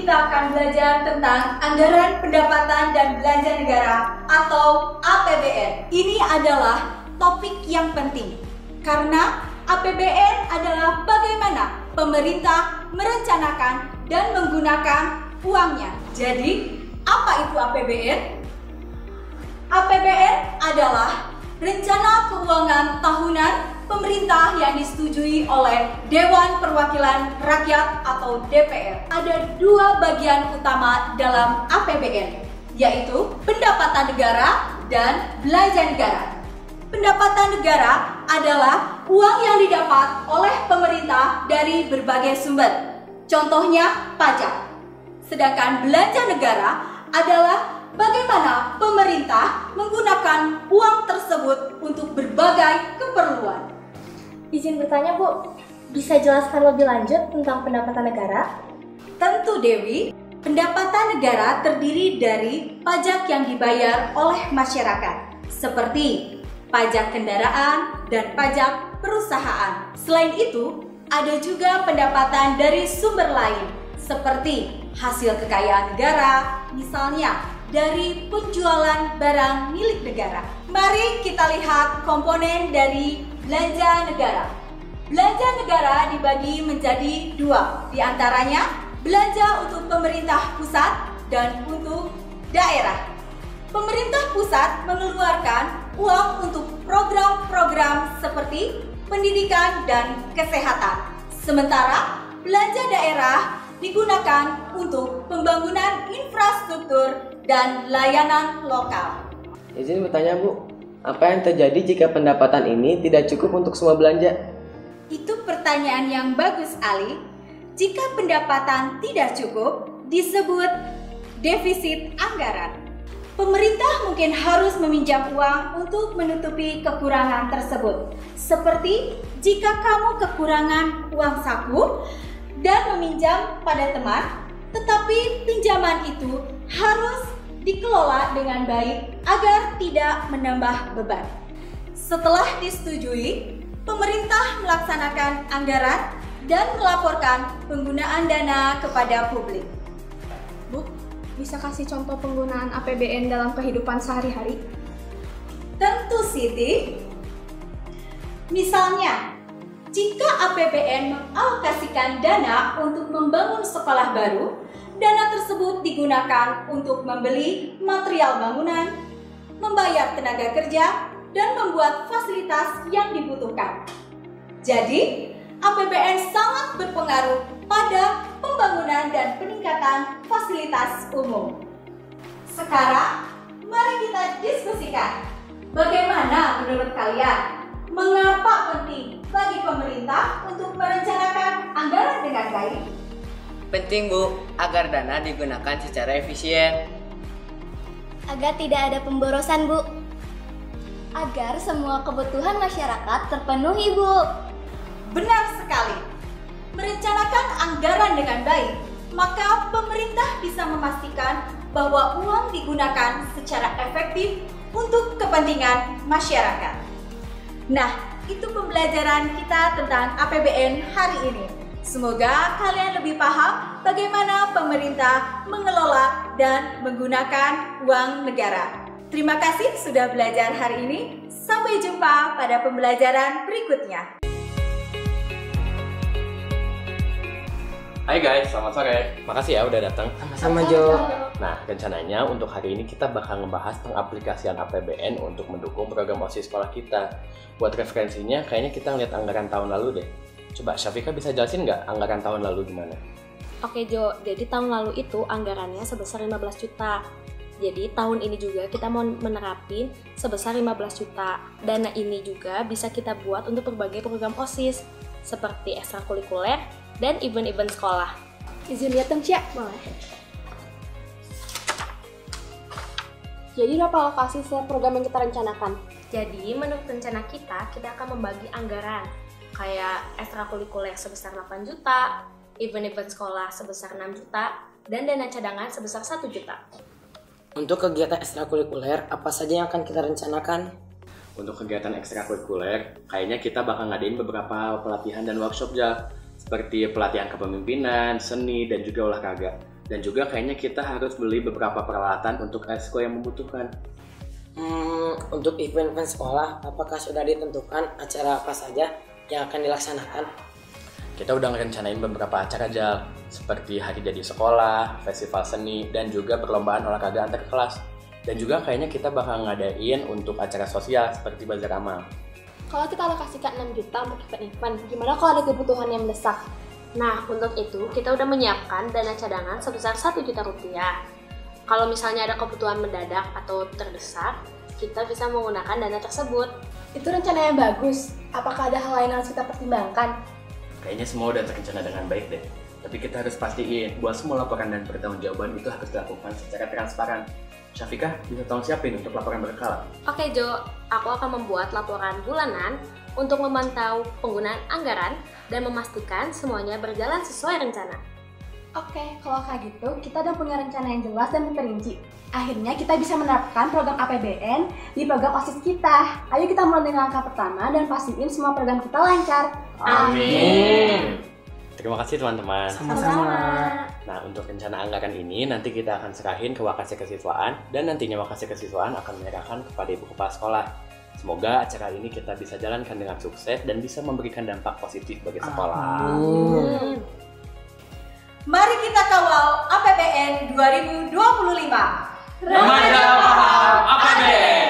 kita akan belajar tentang Anggaran Pendapatan dan Belanja Negara atau APBN. Ini adalah topik yang penting karena APBN adalah bagaimana pemerintah merencanakan dan menggunakan uangnya. Jadi, apa itu APBN? APBN adalah rencana keuangan tahunan pemerintah yang disetujui oleh Dewan Perwakilan Rakyat atau DPR. Ada dua bagian utama dalam APBN, yaitu pendapatan negara dan belanja negara. Pendapatan negara adalah uang yang didapat oleh pemerintah dari berbagai sumber, contohnya pajak. Sedangkan belanja negara adalah bagaimana pemerintah menggunakan uang tersebut untuk berbagai keperluan. Izin bertanya, Bu, bisa jelaskan lebih lanjut tentang pendapatan negara? Tentu, Dewi. Pendapatan negara terdiri dari pajak yang dibayar oleh masyarakat, seperti pajak kendaraan dan pajak perusahaan. Selain itu, ada juga pendapatan dari sumber lain, seperti hasil kekayaan negara, misalnya dari penjualan barang milik negara. Mari kita lihat komponen dari belanja negara. Belanja negara dibagi menjadi dua, di antaranya belanja untuk pemerintah pusat dan untuk daerah. Pemerintah pusat mengeluarkan uang untuk program-program seperti pendidikan dan kesehatan. Sementara belanja daerah digunakan untuk pembangunan infrastruktur dan layanan lokal. Izin bertanya, Bu, apa yang terjadi jika pendapatan ini tidak cukup untuk semua belanja? Itu pertanyaan yang bagus, Ali. Jika pendapatan tidak cukup, disebut defisit anggaran. Pemerintah mungkin harus meminjam uang untuk menutupi kekurangan tersebut. Seperti jika kamu kekurangan uang saku dan meminjam pada teman, tetapi pinjaman itu harus dikelola dengan baik agar tidak menambah beban. Setelah disetujui, pemerintah melaksanakan anggaran dan melaporkan penggunaan dana kepada publik. Bu, bisa kasih contoh penggunaan APBN dalam kehidupan sehari-hari? Tentu, Siti. Misalnya, jika APBN mengalokasikan dana untuk membangun sekolah baru, dana tersebut digunakan untuk membeli material bangunan, membayar tenaga kerja, dan membuat fasilitas yang dibutuhkan. Jadi, APBN sangat berpengaruh pada pembangunan dan peningkatan fasilitas umum. Sekarang, mari kita diskusikan bagaimana menurut kalian, mengapa penting bagi pemerintah untuk merencanakan anggaran dengan baik? Penting, Bu, agar dana digunakan secara efisien. Agar tidak ada pemborosan, Bu. Agar semua kebutuhan masyarakat terpenuhi, Bu. Benar sekali. Merencanakan anggaran dengan baik, maka pemerintah bisa memastikan bahwa uang digunakan secara efektif untuk kepentingan masyarakat. Nah, itu pembelajaran kita tentang APBN hari ini. Semoga kalian lebih paham bagaimana pemerintah mengelola dan menggunakan uang negara. Terima kasih sudah belajar hari ini. Sampai jumpa pada pembelajaran berikutnya. Hai guys, selamat sore. Makasih ya udah datang. Sama Jo. Nah, rencananya untuk hari ini kita bakal ngebahas pengaplikasian APBN untuk mendukung program OSIS sekolah kita. Buat referensinya, kayaknya kita ngeliat anggaran tahun lalu deh. Coba Syafika bisa jelasin nggak anggaran tahun lalu gimana? Oke Jo, jadi tahun lalu itu anggarannya sebesar 15 juta. Jadi tahun ini juga kita mau menerapin sebesar 15 juta. Dana ini juga bisa kita buat untuk berbagai program OSIS seperti ekstrakurikuler dan event-event sekolah. Izin lihat dong, Cia. Boleh. Jadi berapa alokasi setiap program yang kita rencanakan? Jadi menurut rencana kita akan membagi anggaran kayak ekstrakurikuler sebesar 8 juta, event-event sekolah sebesar 6 juta, dan dana cadangan sebesar 1 juta. Untuk kegiatan ekstrakurikuler, apa saja yang akan kita rencanakan? Untuk kegiatan ekstrakurikuler, kayaknya kita bakal ngadain beberapa pelatihan dan workshop seperti pelatihan kepemimpinan, seni, dan juga olahraga. Dan juga kayaknya kita harus beli beberapa peralatan untuk ekskul yang membutuhkan. Untuk event sekolah, apakah sudah ditentukan acara apa saja yang akan dilaksanakan? Kita udah ngerencanain beberapa acara, Jal, seperti hari jadi sekolah, festival seni, dan juga perlombaan olahraga antar kelas. Dan juga kayaknya kita bakal ngadain untuk acara sosial seperti bazar amal. Kalau kita alokasikan 6 juta untuk event-event, gimana kalau ada kebutuhan yang mendesak? Nah, untuk itu kita udah menyiapkan dana cadangan sebesar 1 juta rupiah. Kalau misalnya ada kebutuhan mendadak atau terdesak, kita bisa menggunakan dana tersebut. Itu rencana yang bagus. Apakah ada hal lain yang harus kita pertimbangkan? Kayaknya semua udah terencana dengan baik deh. Tapi kita harus pastiin bahwa semua laporan dan pertanggungjawaban itu harus dilakukan secara transparan. Syafiqah bisa tolong siapin untuk laporan berkala. Oke Jo, aku akan membuat laporan bulanan untuk memantau penggunaan anggaran dan memastikan semuanya berjalan sesuai rencana. Oke, kalau kayak gitu, kita udah punya rencana yang jelas dan terperinci. Akhirnya kita bisa menerapkan program APBN di program OSIS kita. Ayo kita mulai dengan langkah pertama dan pastiin semua program kita lancar. Amin. Terima kasih teman-teman. Sama-sama. Nah, untuk rencana anggaran ini nanti kita akan serahin ke Wakasek Kesiswaan dan nantinya Wakasek Kesiswaan akan menyerahkan kepada Ibu Kepala Sekolah. Semoga acara ini kita bisa jalankan dengan sukses dan bisa memberikan dampak positif bagi sekolah. Mari kita kawal APBN 2025. Remaja paham APBN.